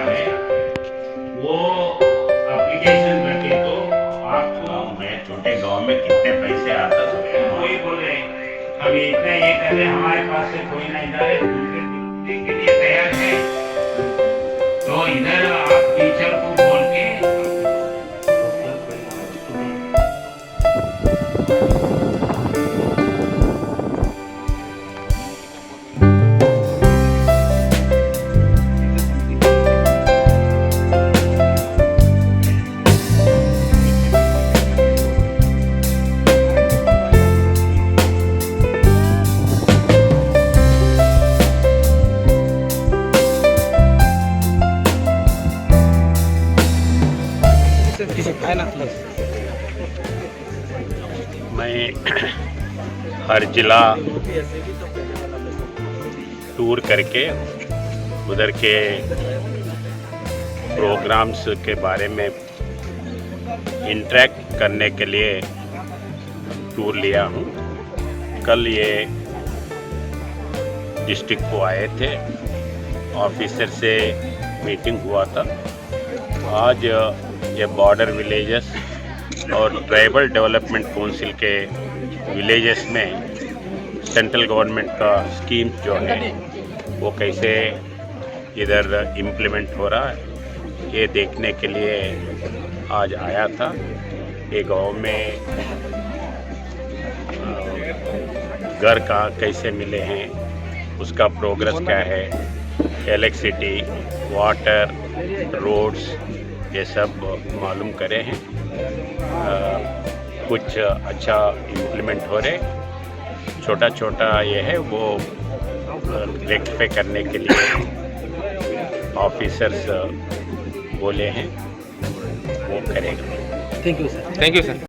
है वो एप्लीकेशन करके तो आपको मैं छोटे गांव में कितने पैसे आता है वही बोल रहे हैं हम इतने ये कर रहे हमारे पास से कोई नहीं जा रहे दूसरे के लिए तैयार है तो इधर आप टीचर को बोल के मैं हर जिला टूर करके उधर के प्रोग्राम्स के बारे में इंटरेक्ट करने के लिए टूर लिया हूँ। कल ये डिस्ट्रिक्ट को आए थे, ऑफिसर से मीटिंग हुआ था। आज ये बॉर्डर विलेजेस और ट्राइबल डेवलपमेंट काउंसिल के विलेजेस में सेंट्रल गवर्नमेंट का स्कीम जो है वो कैसे इधर इम्प्लीमेंट हो रहा है ये देखने के लिए आज आया था। ये गांव में घर कहाँ कैसे मिले हैं, उसका प्रोग्रेस क्या है, इलेक्ट्रिसिटी, वाटर, रोड्स ये सब मालूम करे हैं। कुछ अच्छा इम्प्लीमेंट हो रहे, छोटा छोटा ये है वो रेक्टिफाई करने के लिए ऑफिसर्स बोले हैं वो करेगा। Thank you sir.